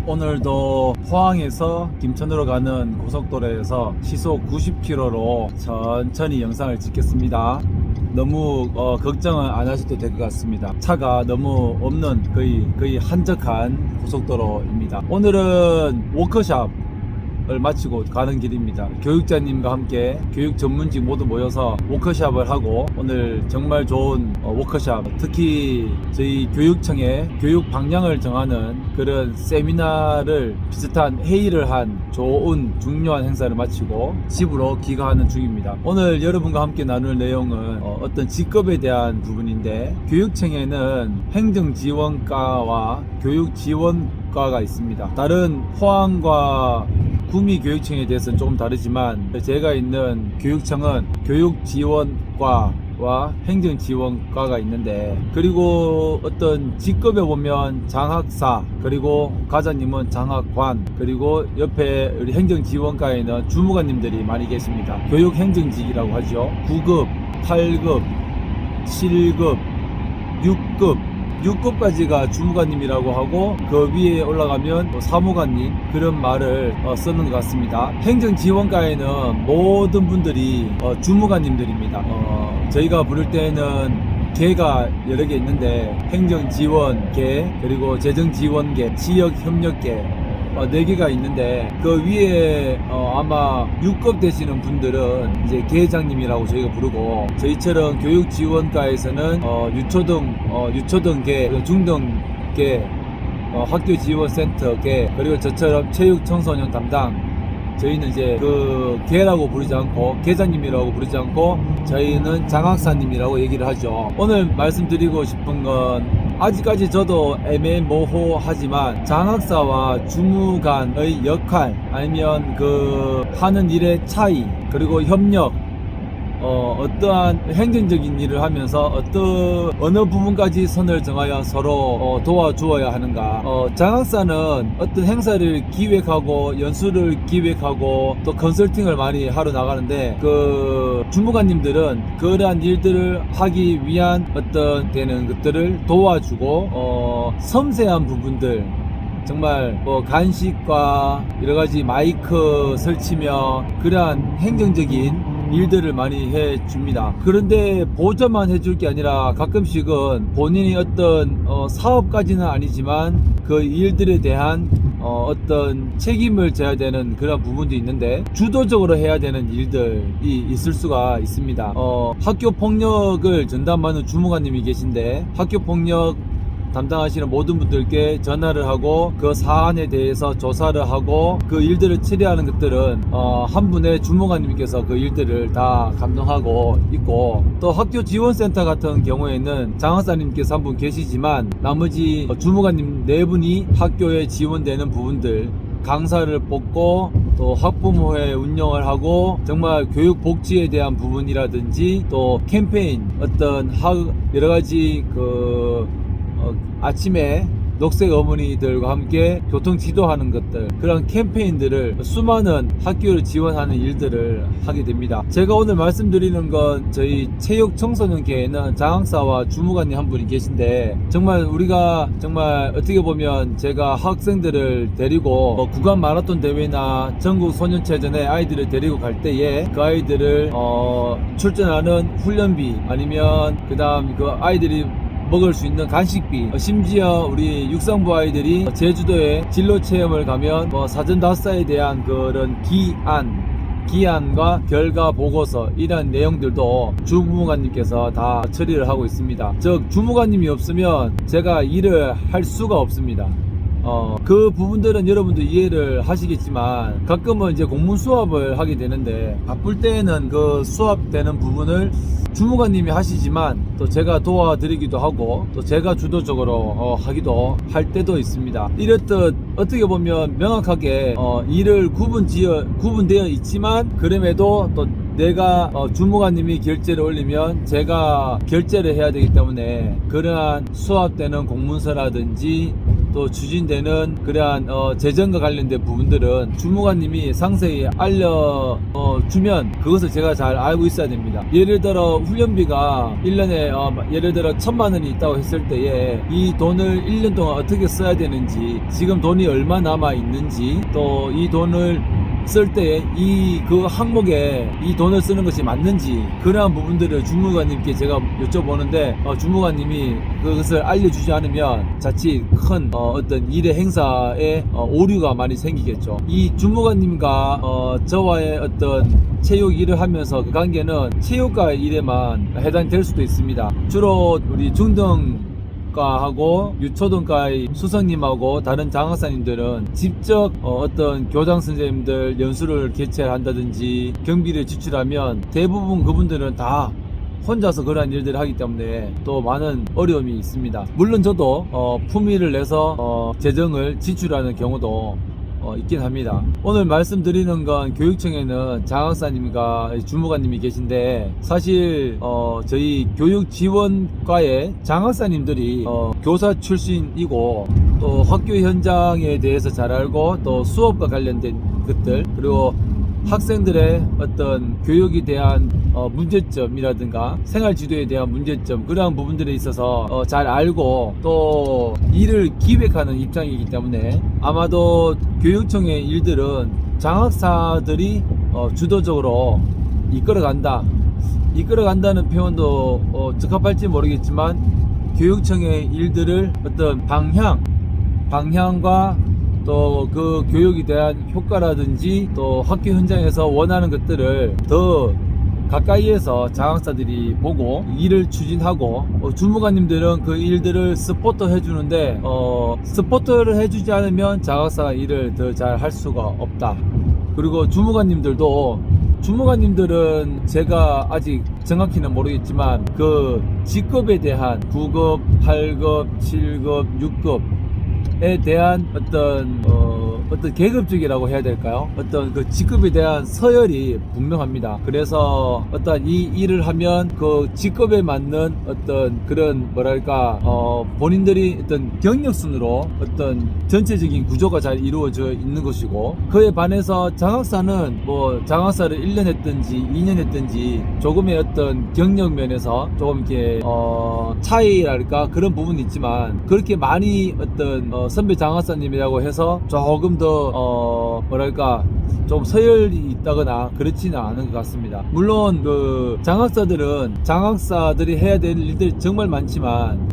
오늘도 포항에서 김천으로 가는 고속도로에서 시속 90km로 천천히 영상을 찍겠습니다. 너무 걱정은 안 하셔도 될 것 같습니다. 차가 너무 없는 거의 한적한 고속도로입니다. 오늘은 워크숍 을 마치고 가는 길입니다. 교육자님과 함께 교육 전문직 모두 모여서 워크숍을 하고 오늘 정말 좋은 워크숍, 특히 저희 교육청의 교육 방향을 정하는 그런 세미나를 비슷한 회의를 한 좋은 중요한 행사를 마치고 집으로 귀가하는 중입니다. 오늘 여러분과 함께 나눌 내용은 어떤 직업에 대한 부분인데, 교육청에는 행정지원과와 교육지원과가 있습니다. 다른 포항과 구미교육청에 대해서는 조금 다르지만 제가 있는 교육청은 교육지원과와 행정지원과가 있는데, 그리고 어떤 직급에 보면 장학사, 그리고 과장님은 장학관, 그리고 옆에 우리 행정지원과에는 주무관님들이 많이 계십니다. 교육행정직이라고 하죠. 9급, 8급, 7급, 6급 6급까지가 주무관님이라고 하고, 그 위에 올라가면 사무관님, 그런 말을 쓰는 것 같습니다. 행정지원과에는 모든 분들이 주무관님들입니다. 저희가 부를 때는 계가 여러 개 있는데, 행정지원계, 그리고 재정지원계, 지역협력계 4개가 있는데, 그 위에 아마 6급 되시는 분들은 이제 계장님이라고 저희가 부르고, 저희처럼 교육지원과에서는 유초등계, 중등계, 학교지원센터계, 그리고 저처럼 체육청소년 담당, 저희는 이제 그 계라고 부르지 않고, 계장님이라고 부르지 않고 저희는 장학사님이라고 얘기를 하죠. 오늘 말씀드리고 싶은 건, 아직까지 저도 애매모호하지만 장학사와 주무관의 역할, 아니면 그 하는 일의 차이, 그리고 협력, 어떠한 행정적인 일을 하면서 어느 부분까지 선을 정하여 서로 도와주어야 하는가. 장학사는 어떤 행사를 기획하고 연수를 기획하고 또 컨설팅을 많이 하러 나가는데, 그 주무관님들은 그러한 일들을 하기 위한 어떤 되는 것들을 도와주고, 섬세한 부분들, 정말 간식과 여러가지 마이크 설치며 그러한 행정적인 일들을 많이 해줍니다. 그런데 보조만 해줄 게 아니라 가끔씩은 본인이 어떤 사업까지는 아니지만 그 일들에 대한 어떤 책임을 져야 되는 그런 부분도 있는데, 주도적으로 해야 되는 일들이 있을 수가 있습니다. 학교 폭력을 전담하는 주무관님이 계신데, 학교 폭력 담당하시는 모든 분들께 전화를 하고 그 사안에 대해서 조사를 하고 그 일들을 처리하는 것들은 한 분의 주무관님께서 그 일들을 다 감당하고 있고, 또 학교 지원센터 같은 경우에는 장학사님께서 한 분 계시지만 나머지 주무관님 4분이 학교에 지원되는 부분들, 강사를 뽑고 또 학부모회 운영을 하고, 정말 교육복지에 대한 부분이라든지 또 캠페인, 어떤 여러가지 아침에 녹색 어머니들과 함께 교통 지도하는 것들, 그런 캠페인들을 수많은 학교를 지원하는 일들을 하게 됩니다. 제가 오늘 말씀드리는 건 저희 체육청소년계에는 장학사와 주무관님 한 분이 계신데, 정말 우리가 정말 어떻게 보면 제가 학생들을 데리고 구간 마라톤 대회나 전국 소년체전에 아이들을 데리고 갈 때에 그 아이들을 출전하는 훈련비, 아니면 그 다음 그 아이들이 먹을 수 있는 간식비, 심지어 우리 육상부 아이들이 제주도에 진로 체험을 가면 사전답사에 대한 그런 기한과 결과 보고서, 이런 내용들도 주무관님께서 다 처리를 하고 있습니다. 즉 주무관님이 없으면 제가 일을 할 수가 없습니다. 그 부분들은 여러분도 이해를 하시겠지만, 가끔은 이제 공문 수업을 하게 되는데, 바쁠 때에는 그 수업되는 부분을 주무관님이 하시지만 또 제가 도와드리기도 하고, 또 제가 주도적으로 하기도 할 때도 있습니다. 이렇듯 어떻게 보면 명확하게 일을 구분되어 있지만, 그럼에도 또 내가 주무관님이 결제를 올리면 제가 결제를 해야 되기 때문에, 그러한 수합되는 공문서라든지 또 추진되는 그러한 재정과 관련된 부분들은 주무관님이 상세히 알려주면 그것을 제가 잘 알고 있어야 됩니다. 예를 들어 훈련비가 1년에 예를 들어 1,000만 원이 있다고 했을 때에 이 돈을 1년 동안 어떻게 써야 되는지, 지금 돈이 얼마 남아 있는지, 또 이 돈을 쓸 때 그 항목에 이 돈을 쓰는 것이 맞는지, 그러한 부분들을 주무관님께 제가 여쭤보는데 주무관님이 그것을 알려주지 않으면 자칫 큰 어떤 일의 행사에 오류가 많이 생기겠죠. 이 주무관님과 저와의 어떤 체육 일을 하면서 그 관계는 체육과 일에만 해당될 수도 있습니다. 주로 우리 중등과하고 유초등과의 수석님하고 다른 장학사님들은 직접 어떤 교장 선생님들 연수를 개최한다든지 경비를 지출하면 대부분 그분들은 다 혼자서 그러한 일들을 하기 때문에 또 많은 어려움이 있습니다. 물론 저도 품위를 내서 재정을 지출하는 경우도 있긴 합니다. 오늘 말씀드리는 건 교육청에는 장학사님과 주무관님이 계신데, 사실 저희 교육지원과의 장학사님들이 교사 출신이고 또 학교 현장에 대해서 잘 알고 또 수업과 관련된 것들, 그리고 학생들의 어떤 교육에 대한 문제점이라든가 생활지도에 대한 문제점, 그러한 부분들에 있어서 잘 알고 또 일을 기획하는 입장이기 때문에 아마도 교육청의 일들은 장학사들이 주도적으로 이끌어간다는 표현도 적합할지 모르겠지만, 교육청의 일들을 어떤 방향과 또 그 교육에 대한 효과라든지 또 학교 현장에서 원하는 것들을 더 가까이에서 장학사들이 보고 일을 추진하고, 주무관님들은 그 일들을 서포터 해주는데 서포터를 해주지 않으면 장학사가 일을 더 잘 할 수가 없다. 그리고 주무관님들은 제가 아직 정확히는 모르겠지만 그 직급에 대한 9급, 8급, 7급, 6급에 대한 어떤 계급적이라고 해야 될까요? 어떤 그 직급에 대한 서열이 분명합니다. 그래서 어떤 이 일을 하면 그 직급에 맞는 어떤 그런 본인들이 어떤 경력순으로 어떤 전체적인 구조가 잘 이루어져 있는 것이고, 그에 반해서 장학사는 장학사를 1년 했든지 2년 했든지 조금의 어떤 경력 면에서 조금 이렇게 차이랄까 그런 부분이 있지만, 그렇게 많이 어떤 선배 장학사님이라고 해서 조금 더 좀 서열이 있다거나 그렇지는 않은 것 같습니다. 물론 그 장학사들이 해야 될 일들이 정말 많지만,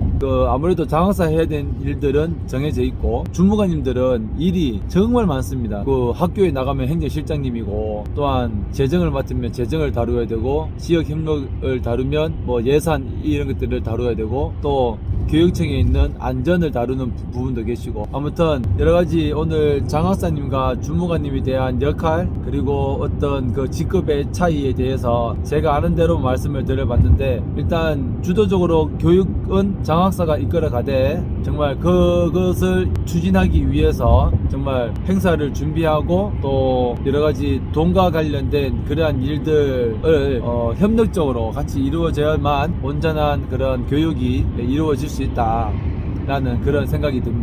아무래도 장학사 해야 될 일들은 정해져 있고, 주무관님들은 일이 정말 많습니다. 그 학교에 나가면 행정실장님이고, 또한 재정을 맡으면 재정을 다루어야 되고, 지역 협력을 다루면 예산 이런 것들을 다루어야 되고, 또 교육청에 있는 안전을 다루는 부분도 계시고, 아무튼 여러가지 오늘 장학사님과 주무관님에 대한 역할, 그리고 어떤 그 직급의 차이에 대해서 제가 아는 대로 말씀을 드려봤는데, 일단 주도적으로 교육은 장학사가 이끌어가되 정말 그것을 추진하기 위해서 정말 행사를 준비하고 또 여러가지 돈과 관련된 그러한 일들을 협력적으로 같이 이루어져야만 온전한 그런 교육이 이루어질 수 있다라는 그런 생각이 듭니다.